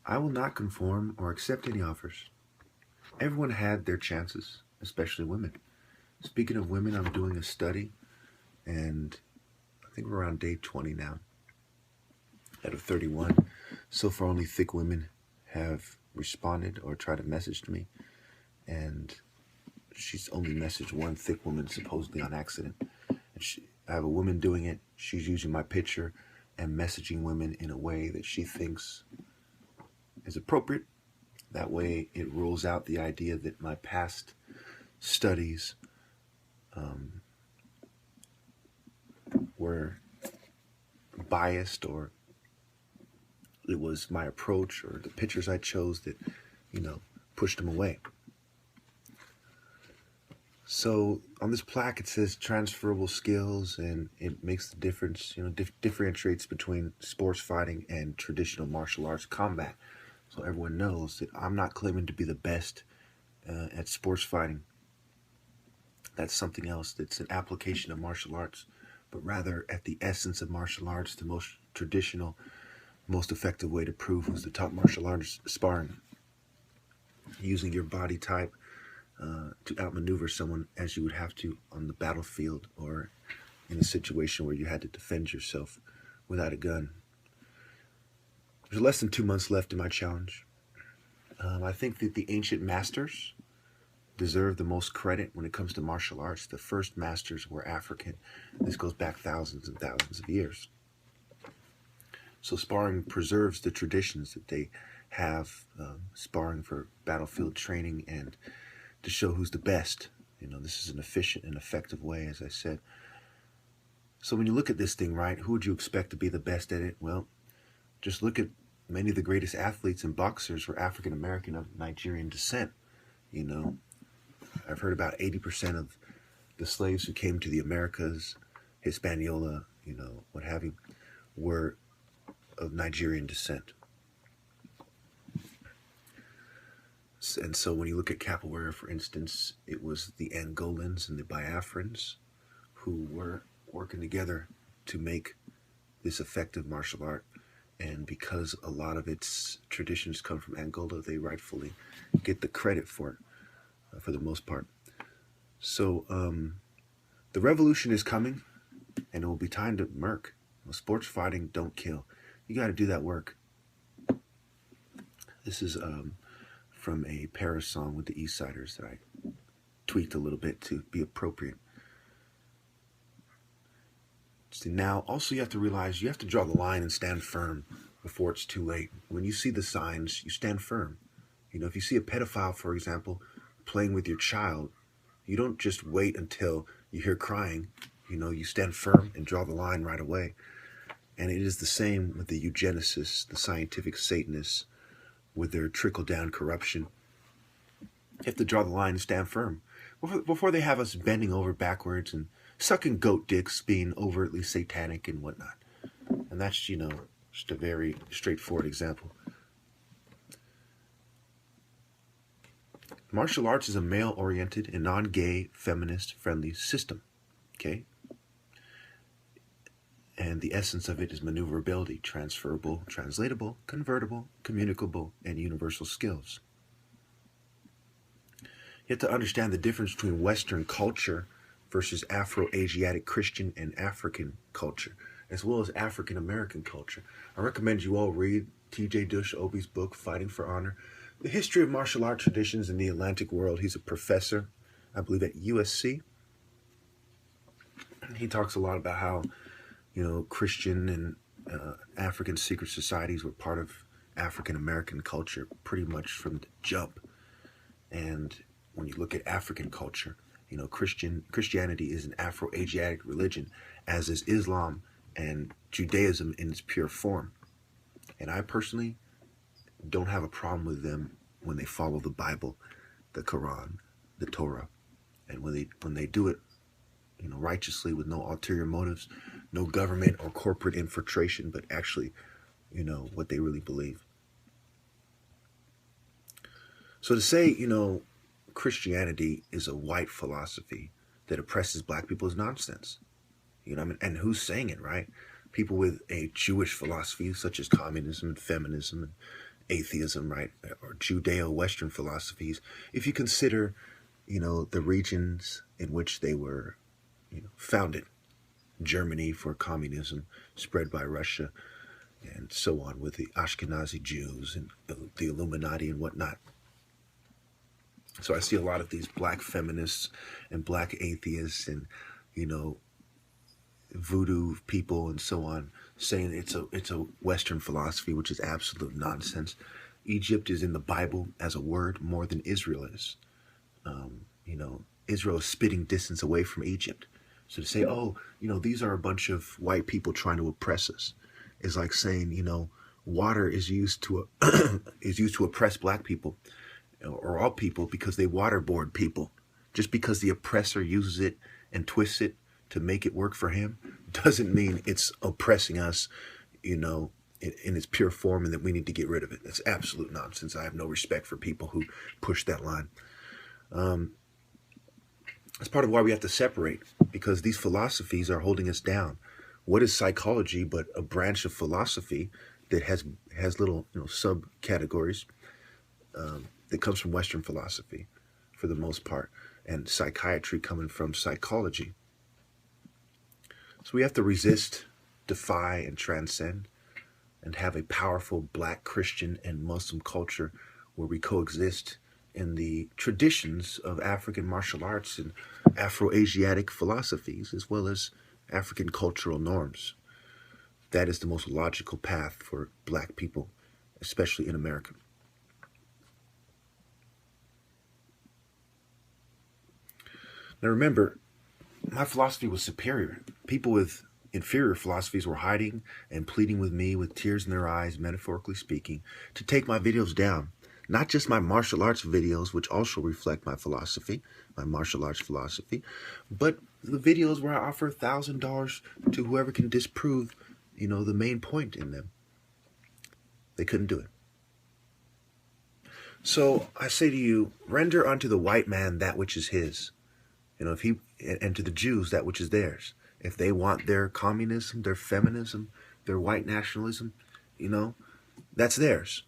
I will not conform or accept any offers. Everyone had their chances, especially women. Speaking of women, I'm doing a study, and I think we're around day 20 now out of 31. So far, only thick women have responded or tried to message me, and she's only messaged one thick woman supposedly on accident. And I have a woman doing it. She's using my picture and messaging women in a way that she thinks is appropriate. That way, it rules out the idea that my past studies were biased, or it was my approach or the pictures I chose that, pushed them away. So on this plaque, it says transferable skills, and it makes the difference, differentiates between sports fighting and traditional martial arts combat. So everyone knows that I'm not claiming to be the best at sports fighting. That's something else. That's an application of martial arts, but rather at the essence of martial arts, the most traditional, most effective way to prove who's the top martial artist: sparring, using your body type to outmaneuver someone as you would have to on the battlefield or in a situation where you had to defend yourself without a gun. There's less than 2 months left in my challenge. I think that the ancient masters deserve the most credit when it comes to martial arts. The first masters were African. This goes back thousands and thousands of years. So sparring preserves the traditions that they have, sparring for battlefield training and to show who's the best. This is an efficient and effective way, as I said. So when you look at this thing, right, who would you expect to be the best at it? Well, just look at many of the greatest athletes and boxers were African American of Nigerian descent. I've heard about 80% of the slaves who came to the Americas, Hispaniola, what have you, were of Nigerian descent. And so when you look at capoeira, for instance, it was the Angolans and the Biafrans who were working together to make this effective martial art. And because a lot of its traditions come from Angola, they rightfully get the credit for it, for the most part. So the revolution is coming, and it will be time to murk. Sports fighting don't kill. You got to do that work. This is from a Paris song with the East Siders that I tweaked a little bit to be appropriate. So now, also you have to realize you have to draw the line and stand firm before it's too late. When you see the signs, you stand firm. If you see a pedophile, for example, playing with your child, you don't just wait until you hear crying. You stand firm and draw the line right away. And it is the same with the eugenicists, the scientific Satanists, with their trickle-down corruption. You have to draw the line and stand firm before they have us bending over backwards and sucking goat dicks, being overtly satanic and whatnot. And that's, just a very straightforward example. Martial arts is a male-oriented and non-gay, feminist-friendly system, okay? And the essence of it is maneuverability, transferable, translatable, convertible, communicable, and universal skills. You have to understand the difference between Western culture versus Afro-Asiatic Christian and African culture, as well as African American culture. I recommend you all read T.J. Dush-Obi's book, Fighting for Honor, The History of Martial Art Traditions in the Atlantic World. He's a professor, I believe, at USC. He talks a lot about how Christian and African secret societies were part of African American culture pretty much from the jump. And when you look at African culture, Christianity is an Afro-Asiatic religion, as is Islam and Judaism in its pure form. And I personally don't have a problem with them when they follow the Bible, the Quran, the Torah, and when they do it, righteously with no ulterior motives, no government or corporate infiltration, but actually, what they really believe. So to say, Christianity is a white philosophy that oppresses black people is nonsense. And who's saying it, right? People with a Jewish philosophy, such as communism and feminism and atheism, right, or Judeo-Western philosophies, if you consider, the regions in which they were, founded. Germany for communism, spread by Russia, and so on with the Ashkenazi Jews and the Illuminati and whatnot. So I see a lot of these black feminists and black atheists and, voodoo people and so on saying it's a Western philosophy, which is absolute nonsense. Egypt is in the Bible as a word more than Israel is. Israel is spitting distance away from Egypt. So to say, oh, these are a bunch of white people trying to oppress us, is like saying, water is used to oppress black people or all people because they waterboard people. Just because the oppressor uses it and twists it to make it work for him doesn't mean it's oppressing us, in its pure form, and that we need to get rid of it. That's absolute nonsense. I have no respect for people who push that line. That's part of why we have to separate, because these philosophies are holding us down. What is psychology but a branch of philosophy that has little subcategories that comes from Western philosophy for the most part, and psychiatry coming from psychology. So we have to resist, defy, and transcend, and have a powerful black Christian and Muslim culture where we coexist in the traditions of African martial arts and Afro-Asiatic philosophies, as well as African cultural norms. That is the most logical path for black people, especially in America. Now remember, my philosophy was superior. People with inferior philosophies were hiding and pleading with me with tears in their eyes, metaphorically speaking, to take my videos down. Not just my martial arts videos, which also reflect my philosophy, my martial arts philosophy, but the videos where I offer $1,000 to whoever can disprove, the main point in them. They couldn't do it. So I say to you, render unto the white man that which is his. And to the Jews that which is theirs. If they want their communism, their feminism, their white nationalism, that's theirs.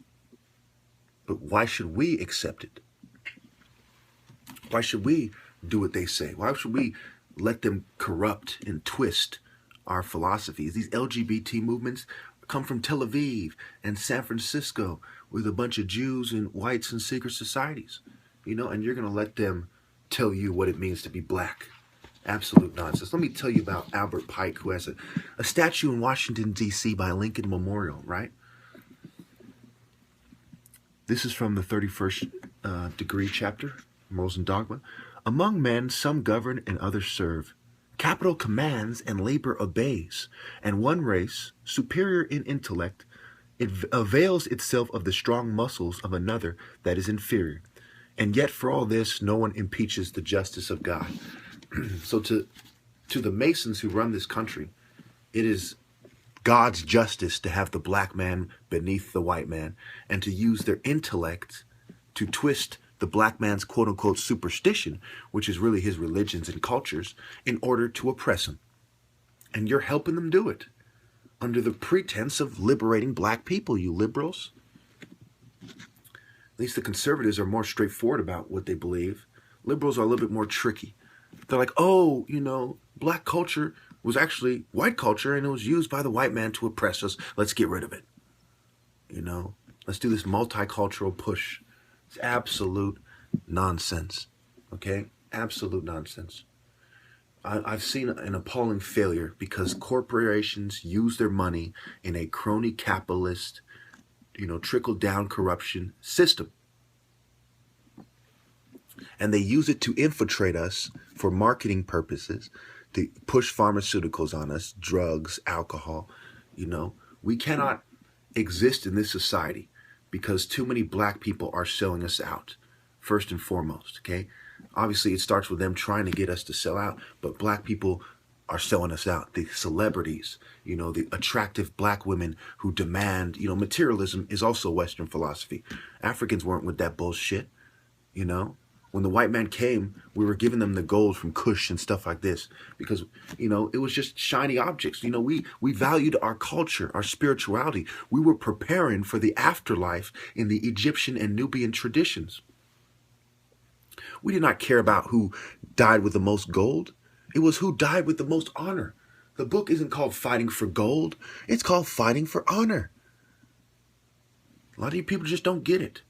But why should we accept it? Why should we do what they say? Why should we let them corrupt and twist our philosophies? These LGBT movements come from Tel Aviv and San Francisco with a bunch of Jews and whites and secret societies, and you're going to let them tell you what it means to be black. Absolute nonsense. Let me tell you about Albert Pike, who has a statue in Washington, D.C. by Lincoln Memorial, right? This is from the 31st degree chapter, Morals and Dogma. Among men, some govern and others serve. Capital commands and labor obeys. And one race, superior in intellect, it avails itself of the strong muscles of another that is inferior. And yet for all this, no one impeaches the justice of God. So to the Masons who run this country, it is God's justice to have the black man beneath the white man and to use their intellect to twist the black man's quote-unquote superstition, which is really his religions and cultures, in order to oppress him. And you're helping them do it under the pretense of liberating black people, you liberals. At least the conservatives are more straightforward about what they believe. Liberals are a little bit more tricky. They're like, oh, black culture was actually white culture and it was used by the white man to oppress us. Let's get rid of it. Let's do this multicultural push. It's absolute nonsense. Okay? Absolute nonsense. I've seen an appalling failure because corporations use their money in a crony capitalist, trickle-down corruption system. And they use it to infiltrate us for marketing purposes, to push pharmaceuticals on us, drugs, alcohol. We cannot exist in this society because too many black people are selling us out, first and foremost, okay? Obviously, it starts with them trying to get us to sell out, but black people are selling us out. The celebrities, the attractive black women who demand, materialism is also Western philosophy. Africans weren't with that bullshit, When the white man came, we were giving them the gold from Kush and stuff like this because, it was just shiny objects. We valued our culture, our spirituality. We were preparing for the afterlife in the Egyptian and Nubian traditions. We did not care about who died with the most gold. It was who died with the most honor. The book isn't called Fighting for Gold. It's called Fighting for Honor. A lot of you people just don't get it.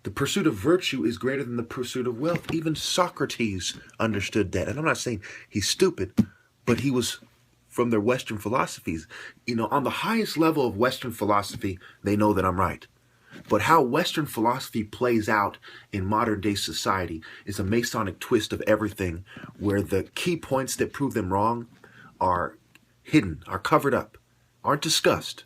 The pursuit of virtue is greater than the pursuit of wealth. Even Socrates understood that. And I'm not saying he's stupid, but he was from their Western philosophies. On the highest level of Western philosophy, they know that I'm right. But how Western philosophy plays out in modern day society is a Masonic twist of everything, where the key points that prove them wrong are hidden, are covered up, aren't discussed.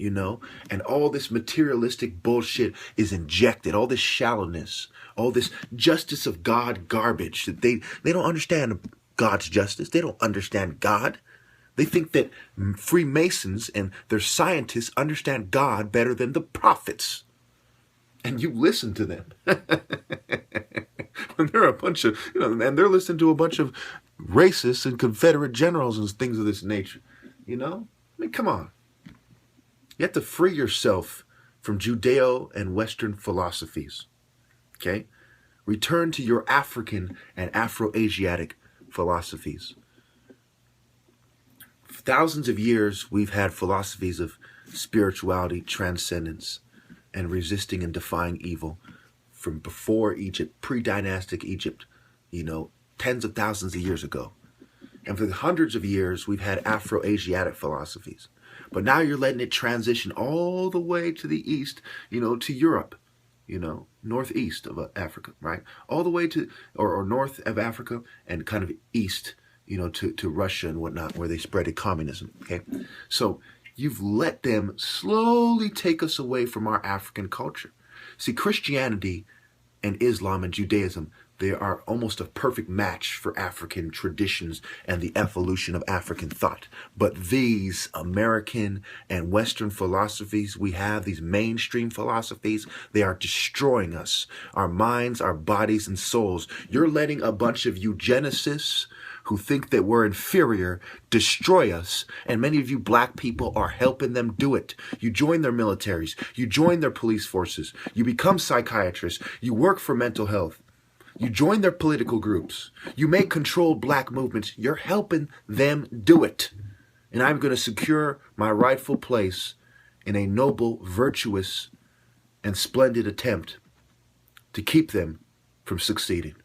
And all this materialistic bullshit is injected, all this shallowness, all this justice of God garbage. That they don't understand God's justice. They don't understand God. They think that Freemasons and their scientists understand God better than the prophets. And you listen to them. When they're a bunch of, and they're listening to a bunch of racists and Confederate generals and things of this nature. Come on. You have to free yourself from Judeo and Western philosophies. Okay? Return to your African and Afro-Asiatic philosophies. For thousands of years, we've had philosophies of spirituality, transcendence, and resisting and defying evil from before Egypt, pre-dynastic Egypt, tens of thousands of years ago. And for hundreds of years, we've had Afro-Asiatic philosophies. But now you're letting it transition all the way to the east, to Europe, northeast of Africa, right? All the way to, or north of Africa and kind of east, to Russia and whatnot, where they spreaded communism, okay? So you've let them slowly take us away from our African culture. See, Christianity and Islam and Judaism, they are almost a perfect match for African traditions and the evolution of African thought. But these American and Western philosophies we have, these mainstream philosophies, they are destroying us, our minds, our bodies, and souls. You're letting a bunch of eugenicists who think that we're inferior destroy us, and many of you black people are helping them do it. You join their militaries, you join their police forces, you become psychiatrists, you work for mental health. You join their political groups. You make controlled black movements. You're helping them do it. And I'm going to secure my rightful place in a noble, virtuous, and splendid attempt to keep them from succeeding.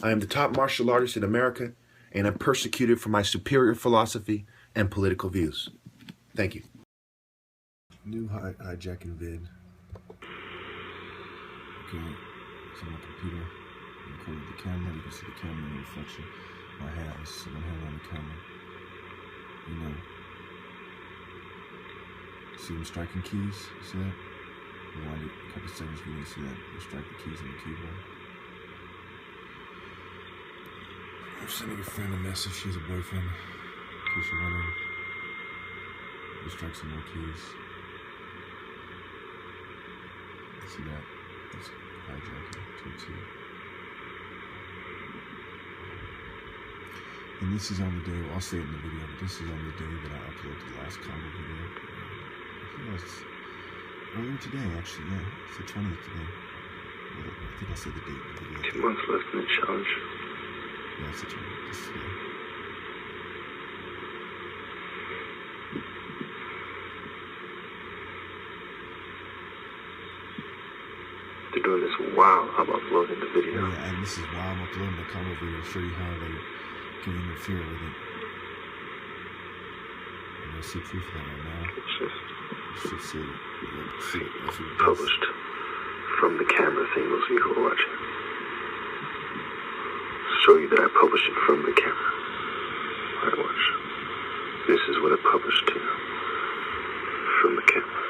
I am the top martial artist in America, and I'm persecuted for my superior philosophy and political views. Thank you. New hijacking vid. Okay, it's on my computer. Recorded the camera, you can see the camera in the reflection. My hands, one hand on the camera. See them striking keys? See that? Rewind it a couple seconds for you to see that. You strike the keys on the keyboard. I'm sending a friend a message. She's a boyfriend. In case you're wondering. You strike some more keys. See that? That's hijacking. 2-2. And this is on the day, I'll say it in the video, but this is on the day that I uploaded the last combo video. I think it was earlier today, actually, yeah. It's the 20th today. I think I said the date in the video. 2 months left in the challenge. Yeah, it's the 20th. This is the They're doing this while I'm uploading the video. Yeah, and this is while I'm uploading the combo video to show you how they can interfere with it. And you'll see proof of that right now. You should see it. See it. That's what it does. Published from the camera thing, those of you who are watching. Show you that I published it from the camera. Alright, watch. This is what I published to you from the camera.